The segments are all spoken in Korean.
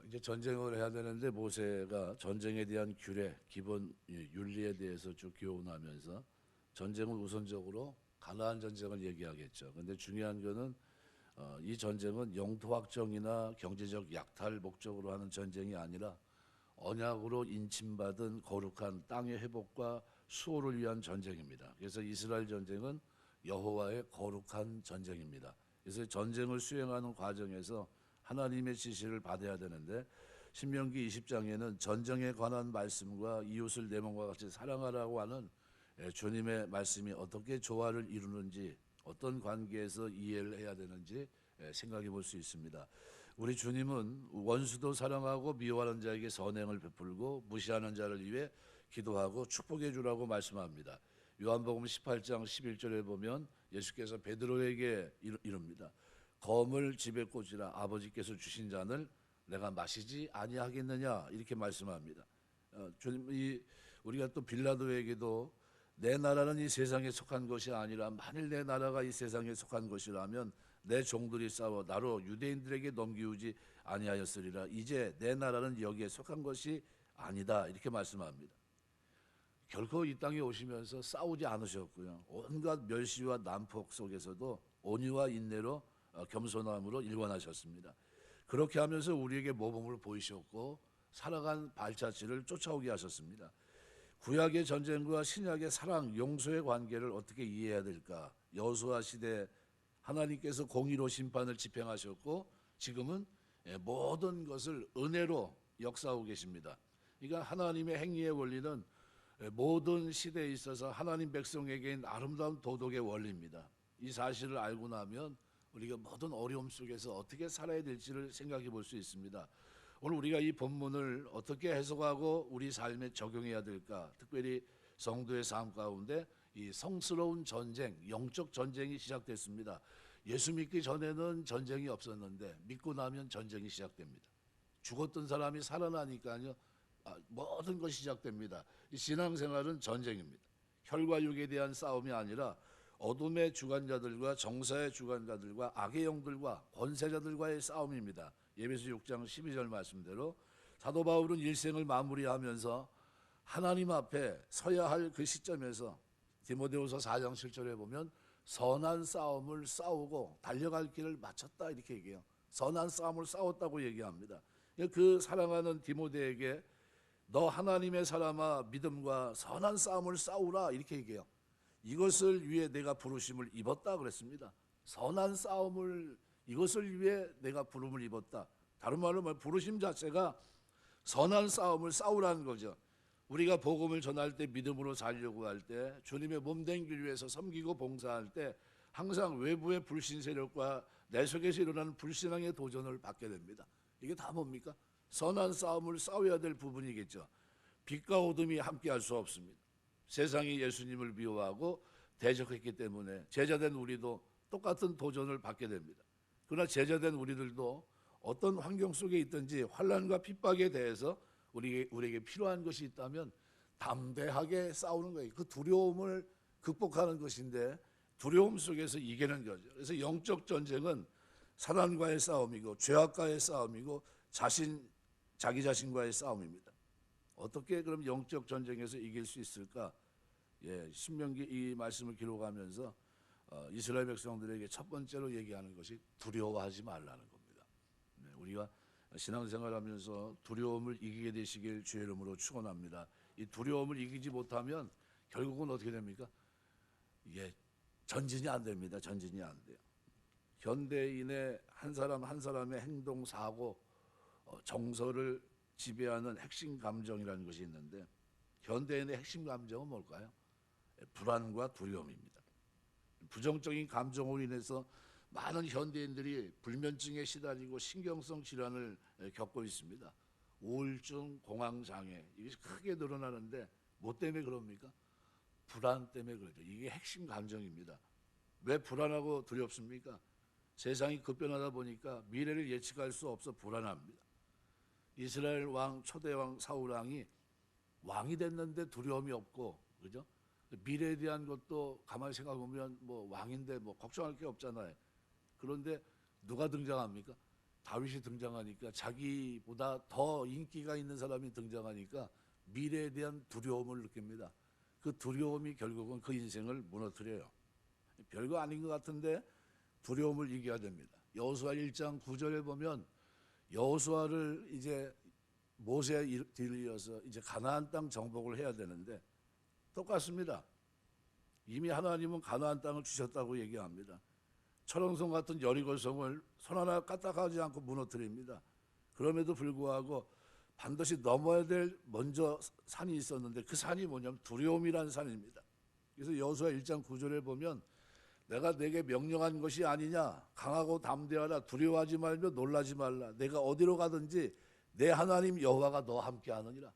이제 전쟁을 해야 되는데 모세가 전쟁에 대한 규례, 기본 윤리에 대해서 쭉 교훈하면서 전쟁은 우선적으로 가나안 전쟁을 얘기하겠죠. 근데 중요한 거는 이 전쟁은 영토 확정이나 경제적 약탈 목적으로 하는 전쟁이 아니라 언약으로 인침받은 거룩한 땅의 회복과 수호를 위한 전쟁입니다. 그래서 이스라엘 전쟁은 여호와의 거룩한 전쟁입니다. 그래서 전쟁을 수행하는 과정에서 하나님의 지시를 받아야 되는데 신명기 20장에는 전쟁에 관한 말씀과 이웃을 내 몸과 같이 사랑하라고 하는 주님의 말씀이 어떻게 조화를 이루는지, 어떤 관계에서 이해를 해야 되는지 생각해 볼 수 있습니다. 우리 주님은 원수도 사랑하고 미워하는 자에게 선행을 베풀고 무시하는 자를 위해 기도하고 축복해 주라고 말씀합니다. 요한복음 18장 11절에 보면 예수께서 베드로에게 이릅니다. 검을 집에 꽂으라, 아버지께서 주신 잔을 내가 마시지 아니하겠느냐, 이렇게 말씀합니다. 주님이 우리가 또 빌라도에게도 내 나라는 이 세상에 속한 것이 아니라 만일 내 나라가 이 세상에 속한 것이라면 내 종들이 싸워 나로 유대인들에게 넘기우지 아니하였으리라. 이제 내 나라는 여기에 속한 것이 아니다, 이렇게 말씀합니다. 결코 이 땅에 오시면서 싸우지 않으셨고요. 온갖 멸시와 난폭 속에서도 온유와 인내로 겸손함으로 일관하셨습니다. 그렇게 하면서 우리에게 모범을 보이셨고 살아간 발자취를 쫓아오게 하셨습니다. 구약의 전쟁과 신약의 사랑, 용서의 관계를 어떻게 이해해야 될까? 여호수아 시대 하나님께서 공의로 심판을 집행하셨고 지금은 모든 것을 은혜로 역사하고 계십니다. 그러니까 하나님의 행위의 원리는 모든 시대에 있어서 하나님 백성에게는 아름다운 도덕의 원리입니다. 이 사실을 알고 나면 우리가 모든 어려움 속에서 어떻게 살아야 될지를 생각해 볼 수 있습니다. 오늘 우리가 이 본문을 어떻게 해석하고 우리 삶에 적용해야 될까? 특별히 성도의 삶 가운데 이 성스러운 전쟁, 영적 전쟁이 시작됐습니다. 예수 믿기 전에는 전쟁이 없었는데 믿고 나면 전쟁이 시작됩니다. 죽었던 사람이 살아나니까요, 모든 것이 시작됩니다. 이 신앙생활은 전쟁입니다. 혈과 육에 대한 싸움이 아니라 어둠의 주관자들과 정사의 주관자들과 악의 영들과 권세자들과의 싸움입니다. 에베소 6장 12절 말씀대로 사도 바울은 일생을 마무리하면서 하나님 앞에 서야 할 그 시점에서 디모데후서 4장 7절에 보면 선한 싸움을 싸우고 달려갈 길을 마쳤다, 이렇게 얘기해요. 선한 싸움을 싸웠다고 얘기합니다. 그 사랑하는 디모데에게 너 하나님의 사람아 믿음과 선한 싸움을 싸우라, 이렇게 얘기해요. 이것을 위해 내가 부르심을 입었다 그랬습니다. 선한 싸움을, 이것을 위해 내가 부름을 입었다. 다른 말로 부르심 자체가 선한 싸움을 싸우라는 거죠. 우리가 복음을 전할 때, 믿음으로 살려고 할 때, 주님의 몸된 길 위해서 섬기고 봉사할 때 항상 외부의 불신 세력과 내 속에서 일어나는 불신앙의 도전을 받게 됩니다. 이게 다 뭡니까? 선한 싸움을 싸워야 될 부분이겠죠. 빛과 어둠이 함께할 수 없습니다. 세상이 예수님을 미워하고 대적했기 때문에 제자된 우리도 똑같은 도전을 받게 됩니다. 그러나 제자된 우리들도 어떤 환경 속에 있든지 환난과 핍박에 대해서 우리에게 필요한 것이 있다면 담대하게 싸우는 거예요. 그 두려움을 극복하는 것인데 두려움 속에서 이기는 거죠. 그래서 영적 전쟁은 사단과의 싸움이고 죄악과의 싸움이고 자기 자신과의 싸움입니다. 어떻게 그럼 영적 전쟁에서 이길 수 있을까? 신명기 이 말씀을 기록하면서 이스라엘 백성들에게 첫 번째로 얘기하는 것이 두려워하지 말라는 겁니다. 우리가 신앙생활하면서 두려움을 이기게 되시길 주의 이름으로 축원합니다. 이 두려움을 이기지 못하면 결국은 어떻게 됩니까? 전진이 안 됩니다. 전진이 안 돼요. 현대인의 한 사람 한 사람의 행동, 사고, 정서를 지배하는 핵심 감정이라는 것이 있는데 현대인의 핵심 감정은 뭘까요? 불안과 두려움입니다. 부정적인 감정으로 인해서 많은 현대인들이 불면증에 시달리고 신경성 질환을 겪고 있습니다. 우울증, 공황장애, 이것이 크게 늘어나는데 뭐 때문에 그럽니까? 불안 때문에 그러죠. 이게 핵심 감정입니다. 왜 불안하고 두렵습니까? 세상이 급변하다 보니까 미래를 예측할 수 없어 불안합니다. 이스라엘 왕, 초대 왕 사울 왕이 왕이 됐는데 두려움이 없고, 그죠? 미래에 대한 것도 가만히 생각해 보면 왕인데 걱정할 게 없잖아요. 그런데 누가 등장합니까? 다윗이 등장하니까 자기보다 더 인기가 있는 사람이 등장하니까 미래에 대한 두려움을 느낍니다. 그 두려움이 결국은 그 인생을 무너뜨려요. 별거 아닌 것 같은데 두려움을 이겨야 됩니다. 여호수아 1장 9절에 보면 여호수아를 이제 모세에 들이어서 이제 가나안 땅 정복을 해야 되는데 똑같습니다. 이미 하나님은 가나안 땅을 주셨다고 얘기합니다. 철옹성 같은 여리고성을 손 하나 까딱하지 않고 무너뜨립니다. 그럼에도 불구하고 반드시 넘어야 될 먼저 산이 있었는데 그 산이 뭐냐면 두려움이라는 산입니다. 그래서 여호수아 1장 9절에 보면 내가 내게 명령한 것이 아니냐, 강하고 담대하라, 두려워하지 말며 놀라지 말라, 내가 어디로 가든지 내 하나님 여호와가 너와 함께하느니라.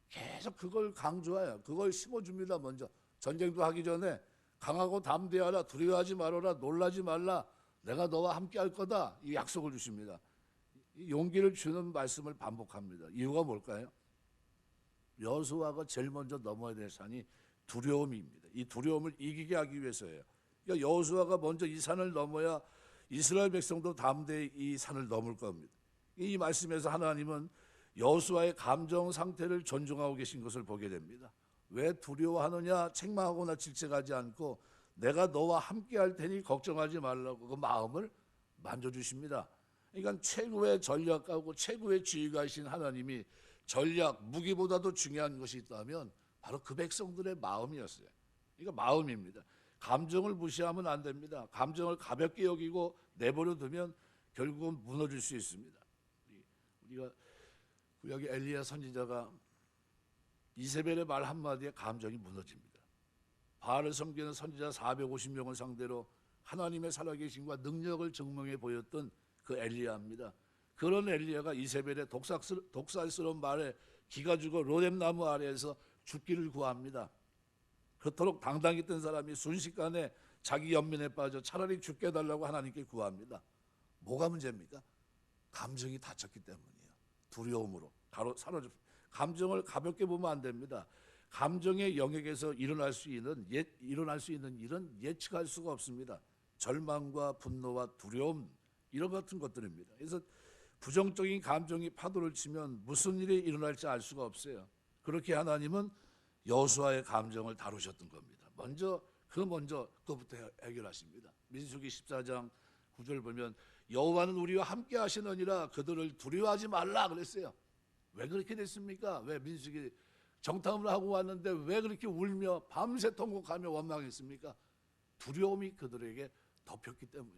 계속 그걸 강조해요. 그걸 심어줍니다. 먼저 전쟁도 하기 전에 강하고 담대하라, 두려워하지 말아라, 놀라지 말라, 내가 너와 함께할 거다, 이 약속을 주십니다. 이 용기를 주는 말씀을 반복합니다. 이유가 뭘까요? 여호수아가 제일 먼저 넘어야 될 산이 두려움입니다. 이 두려움을 이기게 하기 위해서예요. 그러니까 여호수아가 먼저 이 산을 넘어야 이스라엘 백성도 담대히 이 산을 넘을 겁니다. 이 말씀에서 하나님은 여호수아의 감정 상태를 존중하고 계신 것을 보게 됩니다. 왜 두려워하느냐, 책망하거나 질책하지 않고 내가 너와 함께할 테니 걱정하지 말라고 그 마음을 만져주십니다. 그러니까 최고의 전략가고 최고의 지휘가이신 하나님이 전략, 무기보다도 중요한 것이 있다면 바로 그 백성들의 마음이었어요. 그러니까 마음입니다. 감정을 무시하면 안 됩니다. 감정을 가볍게 여기고 내버려 두면 결국은 무너질 수 있습니다. 우리가 구약의 엘리야 선지자가 이세벨의 말 한마디에 감정이 무너집니다. 바알을 섬기는 선지자 450명을 상대로 하나님의 살아계심과 능력을 증명해 보였던 그 엘리야입니다. 그런 엘리야가 이세벨의 독살스러운 말에 기가 죽어 로뎀나무 아래에서 죽기를 구합니다. 그토록 당당히 뜬 사람이 순식간에 자기 연민에 빠져 차라리 죽게 해달라고 하나님께 구합니다. 뭐가 문제입니까? 감정이 다쳤기 때문이에요. 두려움으로 사로잡. 감정을 가볍게 보면 안 됩니다. 감정의 영역에서 일어날 수 있는 일은 예측할 수가 없습니다. 절망과 분노와 두려움 이런 같은 것들입니다. 그래서 부정적인 감정이 파도를 치면 무슨 일이 일어날지 알 수가 없어요. 그렇게 하나님은 여호수아의 감정을 다루셨던 겁니다. 그거부터 해결하십니다. 민수기 14장 9절 보면 여호와는 우리와 함께 하시느니라, 그들을 두려워하지 말라 그랬어요. 왜 그렇게 됐습니까? 왜 민수기 정탐을 하고 왔는데 왜 그렇게 울며 밤새 통곡하며 원망했습니까? 두려움이 그들에게 덮였기 때문에.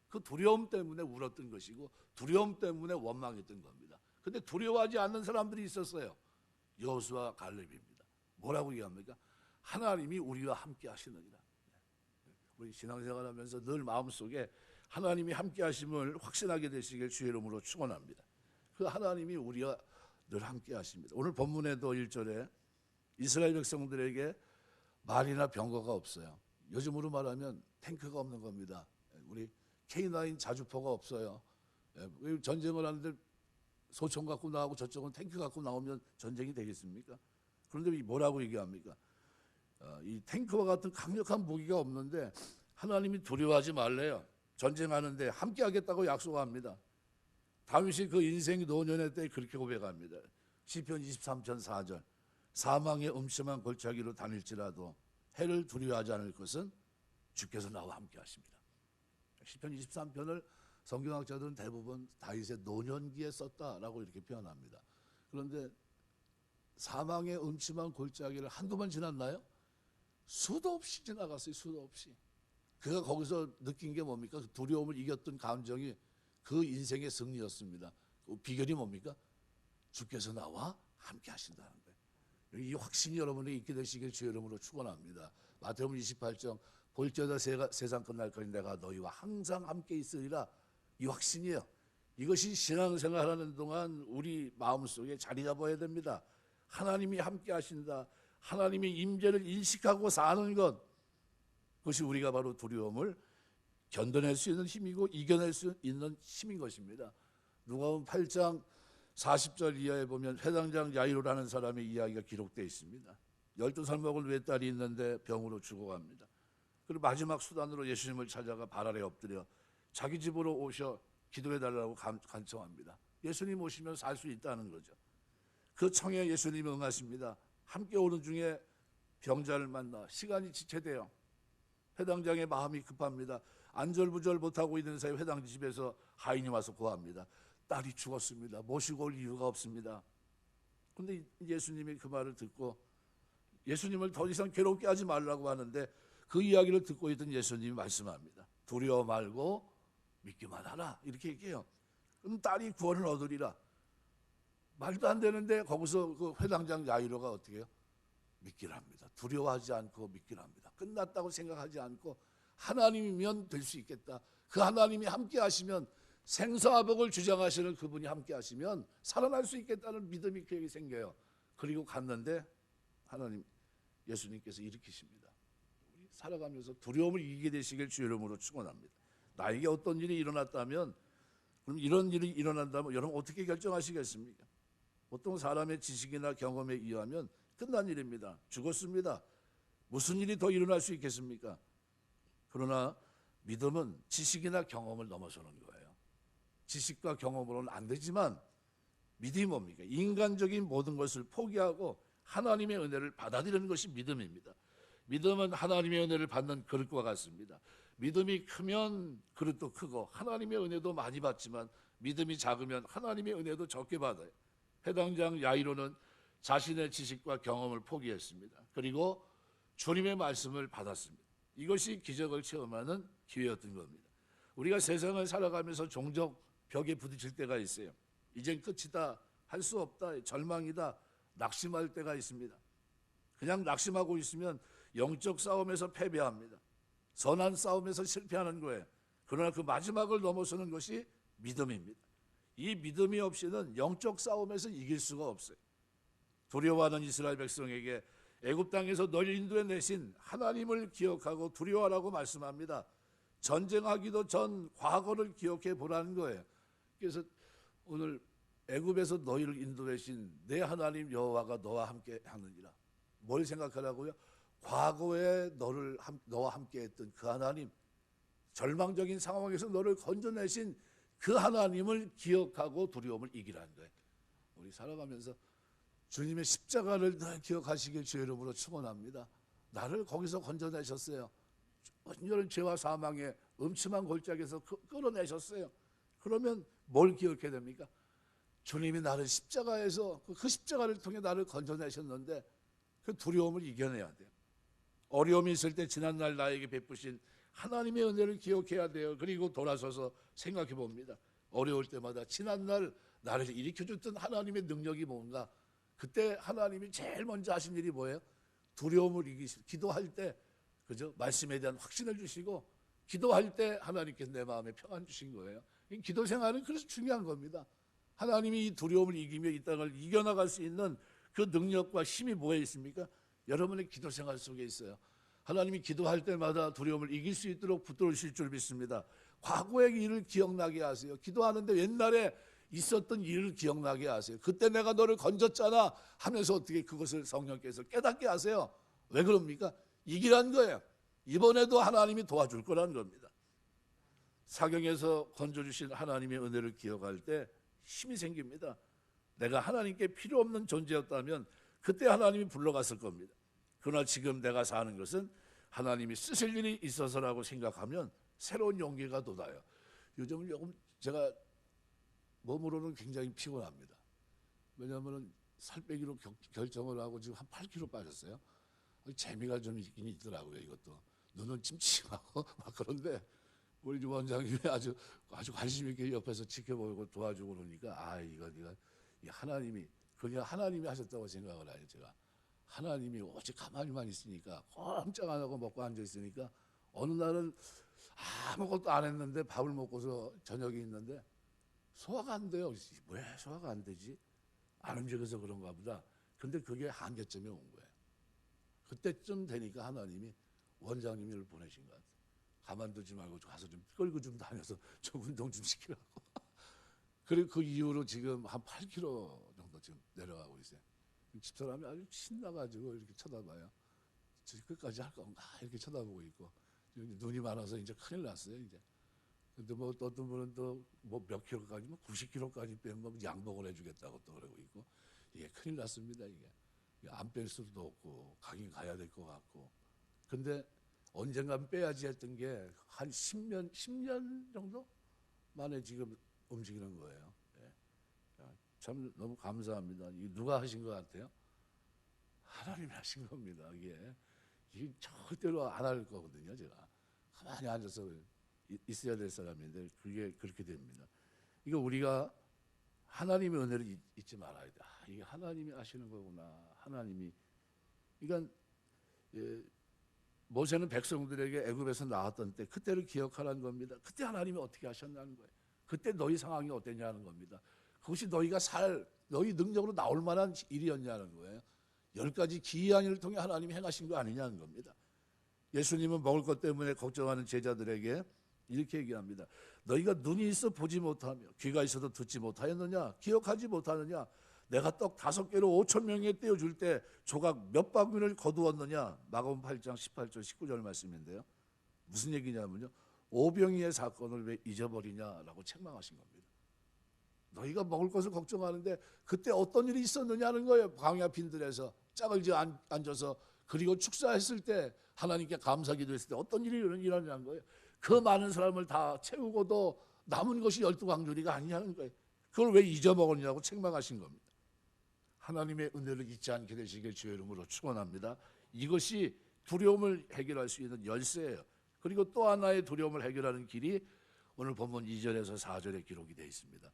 그 두려움 때문에 울었던 것이고 두려움 때문에 원망했던 겁니다. 근데 두려워하지 않는 사람들이 있었어요. 여호수아 갈렙입니다. 뭐라고 얘기합니까? 하나님이 우리와 함께 하시느니라. 우리 신앙생활하면서 늘 마음속에 하나님이 함께 하심을 확신하게 되시길 주의 이름으로 축원합니다. 그 하나님이 우리와 늘 함께 하십니다. 오늘 본문에도 1절에 이스라엘 백성들에게 말이나 병거가 없어요. 요즘으로 말하면 탱크가 없는 겁니다. 우리 K9 자주포가 없어요. 전쟁을 하는데 소총 갖고 나오고 저쪽은 탱크 갖고 나오면 전쟁이 되겠습니까? 그런데 뭐라고 얘기합니까? 이 탱크와 같은 강력한 무기가 없는데 하나님이 두려워하지 말래요. 전쟁하는데 함께 하겠다고 약속합니다. 다윗이 그 인생 노년의 때 그렇게 고백합니다. 시편 23편 4절 사망의 음침한 골짜기로 다닐지라도 해를 두려워하지 않을 것은 주께서 나와 함께 하십니다. 시편 23편을 성경학자들은 대부분 다윗의 노년기에 썼다라고 이렇게 표현합니다. 그런데 사망의 음침한 골짜기를 한두 번 지났나요? 수도 없이 지나갔어요. 수도 없이. 그가 거기서 느낀 게 뭡니까? 그 두려움을 이겼던 감정이 그 인생의 승리였습니다. 그 비결이 뭡니까? 주께서 나와 함께 하신다는 거예요. 이 확신이 여러분에게 있게 되시길 주의 이름으로 축원합니다. 마태복음 28장 볼지어다 세상 끝날까지 내가 너희와 항상 함께 있으리라. 이 확신이에요. 이것이 신앙생활하는 동안 우리 마음속에 자리 잡아야 됩니다. 하나님이 함께 하신다. 하나님의 임재를 인식하고 사는 것, 그것이 우리가 바로 두려움을 견뎌낼 수 있는 힘이고 이겨낼 수 있는 힘인 것입니다. 누가복음 8장 40절 이하에 보면 회당장 야이로라는 사람의 이야기가 기록되어 있습니다. 12살 먹은 외딸이 있는데 병으로 죽어갑니다. 그리고 마지막 수단으로 예수님을 찾아가 발 아래 엎드려 자기 집으로 오셔 기도해달라고 간청합니다. 예수님 오시면 살 수 있다는 거죠. 그 청에 예수님이 응하십니다. 함께 오는 중에 병자를 만나 시간이 지체돼요. 회당장의 마음이 급합니다. 안절부절 못하고 있는 사이 회당 집에서 하인이 와서 고합니다. 딸이 죽었습니다. 모시고 올 이유가 없습니다. 그런데 예수님이 그 말을 듣고 예수님을 더 이상 괴롭게 하지 말라고 하는데 그 이야기를 듣고 있던 예수님이 말씀합니다. 두려워 말고 믿기만 하라. 이렇게 얘기해요. 그럼 딸이 구원을 얻으리라. 말도 안 되는데 거기서 그 회당장 야이로가 어떻게 해요? 믿기랍니다. 두려워하지 않고 믿기랍니다. 끝났다고 생각하지 않고 하나님이면 될 수 있겠다. 그 하나님이 함께 하시면 생사복을 주장하시는 그분이 함께 하시면 살아날 수 있겠다는 믿음이 그에게 생겨요. 그리고 갔는데 하나님 예수님께서 일으키십니다. 우리 살아가면서 두려움을 이기게 되시길 주의 이름으로 축원합니다. 나에게 어떤 일이 일어났다면 그럼 이런 일이 일어난다면 여러분 어떻게 결정하시겠습니까? 보통 사람의 지식이나 경험에 의하면 끝난 일입니다. 죽었습니다. 무슨 일이 더 일어날 수 있겠습니까? 그러나 믿음은 지식이나 경험을 넘어서는 거예요. 지식과 경험으로는 안 되지만 믿음이 뭡니까? 인간적인 모든 것을 포기하고 하나님의 은혜를 받아들이는 것이 믿음입니다. 믿음은 하나님의 은혜를 받는 그릇과 같습니다. 믿음이 크면 그릇도 크고 하나님의 은혜도 많이 받지만 믿음이 작으면 하나님의 은혜도 적게 받아요. 회당장 야이로는 자신의 지식과 경험을 포기했습니다. 그리고 주님의 말씀을 받았습니다. 이것이 기적을 체험하는 기회였던 겁니다. 우리가 세상을 살아가면서 종종 벽에 부딪힐 때가 있어요. 이젠 끝이다, 할 수 없다, 절망이다, 낙심할 때가 있습니다. 그냥 낙심하고 있으면 영적 싸움에서 패배합니다. 선한 싸움에서 실패하는 거예요. 그러나 그 마지막을 넘어서는 것이 믿음입니다. 이 믿음이 없이는 영적 싸움에서 이길 수가 없어요. 두려워하는 이스라엘 백성에게 애굽 땅에서 널 인도해 내신 하나님을 기억하고 두려워하라고 말씀합니다. 전쟁하기도 전 과거를 기억해 보라는 거예요. 그래서 오늘 애굽에서 너희를 인도하신 내 하나님 여호와가 너와 함께 하느니라. 뭘 생각하라고요? 과거에 너와 함께 했던 그 하나님, 절망적인 상황에서 너를 건져내신 그 하나님을 기억하고 두려움을 이기라는 거예요. 우리 살아가면서 주님의 십자가를 늘 기억하시길 주의 이름으로 축원합니다. 나를 거기서 건져내셨어요. 온전한 죄와 사망의 음침한 골짜기에서 끌어내셨어요. 그러면 뭘 기억해야 됩니까? 주님이 나를 십자가에서 그 십자가를 통해 나를 건져내셨는데 그 두려움을 이겨내야 돼요. 어려움이 있을 때 지난날 나에게 베푸신 하나님의 은혜를 기억해야 돼요. 그리고 돌아서서 생각해 봅니다. 어려울 때마다 지난날 나를 일으켜줬던 하나님의 능력이 뭔가. 그때 하나님이 제일 먼저 하신 일이 뭐예요? 두려움을 이기시고 기도할 때 그죠? 말씀에 대한 확신을 주시고 기도할 때 하나님께서 내 마음에 평안 주신 거예요. 이 기도 생활은 그래서 중요한 겁니다. 하나님이 이 두려움을 이기며 이 땅을 이겨나갈 수 있는 그 능력과 힘이 뭐에 있습니까? 여러분의 기도 생활 속에 있어요. 하나님이 기도할 때마다 두려움을 이길 수 있도록 붙들으실 줄 믿습니다. 과거의 일을 기억나게 하세요. 기도하는데 옛날에 있었던 일을 기억나게 하세요. 그때 내가 너를 건졌잖아 하면서 어떻게 그것을 성령께서 깨닫게 하세요. 왜 그럽니까? 이기란 거예요. 이번에도 하나님이 도와줄 거라는 겁니다. 사경에서 건져주신 하나님의 은혜를 기억할 때 힘이 생깁니다. 내가 하나님께 필요 없는 존재였다면 그때 하나님이 불러갔을 겁니다. 그러나 지금 내가 사는 것은 하나님이 쓰실 일이 있어서라고 생각하면 새로운 용기가 돋아요. 요즘은 조금 제가 몸으로는 굉장히 피곤합니다. 왜냐하면 살 빼기로 결정을 하고 지금 한 8kg 빠졌어요. 재미가 좀 있긴 있더라고요. 이것도 눈은 침침하고 막 그런데 우리 원장님이 아주 관심 있게 옆에서 지켜보고 도와주고 그러니까 이거 하나님이 그냥 하나님이 하셨다고 생각을 해요. 제가 하나님이 오직 가만히만 있으니까 꼼짝 안 하고 먹고 앉아 있으니까 어느 날은 아무것도 안 했는데 밥을 먹고서 저녁이 있는데 소화가 안 돼요. 왜 소화가 안 되지? 안 움직여서 그런가 보다. 근데 그게 한계점에 온 거예요. 그때쯤 되니까 하나님이 원장님을 보내신 것 같아요. 가만두지 말고 가서 좀 끌고 좀 다녀서 좀 운동 좀 시키라고. 그리고 그 이후로 지금 한 8kg 정도 지금 내려가고 있어요. 집사람이 아주 신나가지고 이렇게 쳐다봐요. 저 끝까지 할 건가 이렇게 쳐다보고 있고 눈이 많아서 이제 큰일 났어요. 이제 근데 뭐 어떤 분은 또 뭐 몇 킬로까지, 뭐 90킬로까지 빼면 양복을 해주겠다고 또 그러고 있고, 이게 큰일 났습니다. 이게 안 뺄 수도 없고 가긴 가야 될 것 같고. 근데 언젠간 빼야지 했던 게 한 10년 정도 만에 지금 움직이는 거예요. 예. 참 너무 감사합니다. 이 누가 하신 것 같아요? 하나님이 하신 겁니다. 이게 절대로 안 할 거거든요. 제가 가만히 앉아서 있어야 될 사람인데 그게 그렇게 됩니다. 이거 우리가 하나님의 은혜를 잊지 말아야 돼. 이게 하나님이 하시는 거구나. 하나님이. 그러니까 모세는 백성들에게 애굽에서 나왔던 때 그때를 기억하라는 겁니다. 그때 하나님이 어떻게 하셨냐는 거예요. 그때 너희 상황이 어땠냐는 겁니다. 그것이 너희 능력으로 나올 만한 일이었냐는 거예요. 10가지 기이한 일을 통해 하나님이 행하신 거 아니냐는 겁니다. 예수님은 먹을 것 때문에 걱정하는 제자들에게 이렇게 얘기합니다. 너희가 눈이 있어 보지 못하며 귀가 있어도 듣지 못하였느냐? 기억하지 못하느냐? 내가 떡 5개로 5,000명에 떼어줄 때 조각 몇 바구니를 거두었느냐? 마가복음 8장 18절 19절 말씀인데요. 무슨 얘기냐면요. 오병이의 사건을 왜 잊어버리냐라고 책망하신 겁니다. 너희가 먹을 것을 걱정하는데 그때 어떤 일이 있었느냐는 거예요. 광야 빈들에서 짝을 지어 앉아서, 그리고 축사했을 때 하나님께 감사기도 했을 때 어떤 일이 일어나냐는 거예요. 그 많은 사람을 다 채우고도 남은 것이 12광주리가 아니냐는 거예요. 그걸 왜 잊어먹었냐고 책망하신 겁니다. 하나님의 은혜를 잊지 않게 되시길 주의 이름으로 축원합니다. 이것이 두려움을 해결할 수 있는 열쇠예요. 그리고 또 하나의 두려움을 해결하는 길이 오늘 본문 2절에서 4절에 기록이 되어 있습니다.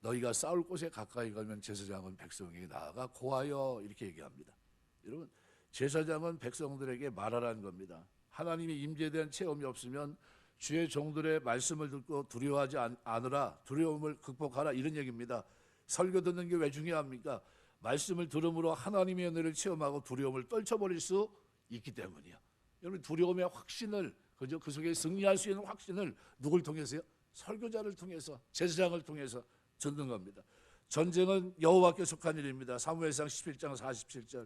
너희가 싸울 곳에 가까이 가면 제사장은 백성에게 나아가 고하여, 이렇게 얘기합니다. 여러분, 제사장은 백성들에게 말하라는 겁니다. 하나님의 임재에 대한 체험이 없으면 주의 종들의 말씀을 듣고 두려워하지 않으라, 두려움을 극복하라, 이런 얘기입니다. 설교 듣는 게 왜 중요합니까? 말씀을 들음으로 하나님의 은혜를 체험하고 두려움을 떨쳐버릴 수 있기 때문이야. 여러분, 두려움의 확신을, 그 속에 승리할 수 있는 확신을 누굴 통해서요? 설교자를 통해서, 제사장을 통해서 듣는 겁니다. 전쟁은 여호와께 속한 일입니다. 사무엘상 11장 47절.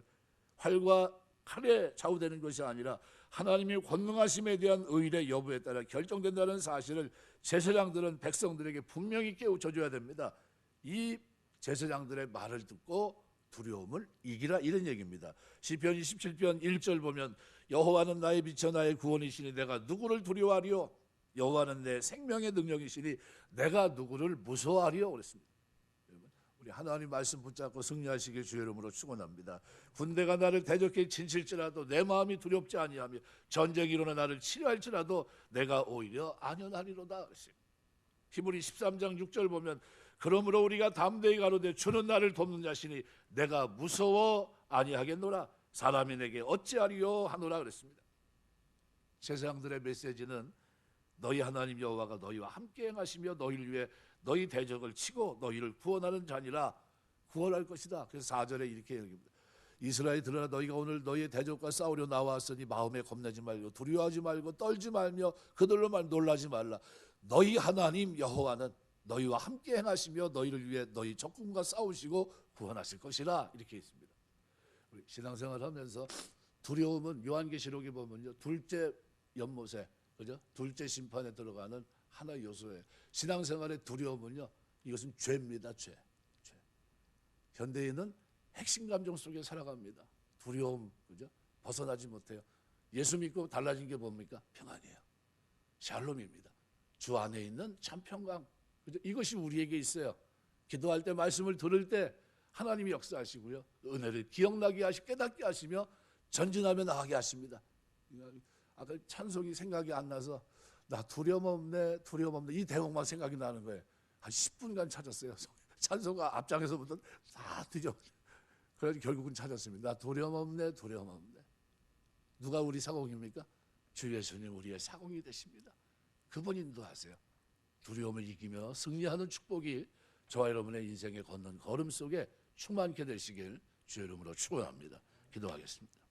활과 칼에 좌우되는 것이 아니라 하나님의 권능하심에 대한 의의 여부에 따라 결정된다는 사실을 제사장들은 백성들에게 분명히 깨우쳐줘야 됩니다. 이 제사장들의 말을 듣고 두려움을 이기라, 이런 얘기입니다. 시편 27편 1절 보면 여호와는 나의 빛이여 나의 구원이시니 내가 누구를 두려워하리요? 여호와는 내 생명의 능력이시니 내가 누구를 무서워하리요? 그랬습니다. 우리 하나님 말씀 붙잡고 승리하시길 주의 이름으로 축원합니다. 군대가 나를 대적해 진칠지라도 내 마음이 두렵지 아니하며 전쟁이 일어나 나를 치료할지라도 내가 오히려 안연하리로다. 히브리 13장 6절 보면 그러므로 우리가 담대히 가로되 주는 나를 돕는 자시니 내가 무서워 아니하겠노라. 사람이 내게 어찌하리요 하노라 그랬습니다. 제사장들의 메시지는 너희 하나님 여호와가 너희와 함께 행하시며 너희를 위해 너희 대적을 치고 너희를 구원하는 자니라. 구원할 것이다. 그래서 4절에 이렇게 얘기합니다. 이스라엘들아 너희가 오늘 너희의 대적과 싸우려 나왔으니 마음에 겁내지 말고 두려워하지 말고 떨지 말며 그들로만 놀라지 말라. 너희 하나님 여호와는 너희와 함께 행하시며 너희를 위해 너희 적군과 싸우시고 구원하실 것이라, 이렇게 있습니다. 우리 신앙생활하면서 두려움은 요한계시록에 보면요, 둘째 연못에, 그죠? 둘째 심판에 들어가는 하나의 요소예요. 신앙생활의 두려움은요, 이것은 죄입니다. 죄. 현대인은 핵심 감정 속에 살아갑니다. 두려움, 그죠? 벗어나지 못해요. 예수 믿고 달라진 게 뭡니까? 평안이에요. 샬롬입니다. 주 안에 있는 참 평강. 그죠? 이것이 우리에게 있어요. 기도할 때, 말씀을 들을 때 하나님이 역사하시고요, 은혜를 기억나게 하시고 깨닫게 하시며 전진하며 나가게 하십니다. 아까 찬송이 생각이 안 나서 나 두려움 없네 이 대목만 생각이 나는 거예요. 한 10분간 찾았어요. 찬송가 앞장에서부터 다 뒤져. 그래서 결국은 찾았습니다. 나 두려움 없네. 누가 우리 사공입니까? 주 예수님 우리의 사공이 되십니다. 그분 인도하세요. 두려움을 이기며 승리하는 축복이 저와 여러분의 인생에 걷는 걸음 속에 충만케 되시길 주의 이름으로 축원합니다. 기도하겠습니다.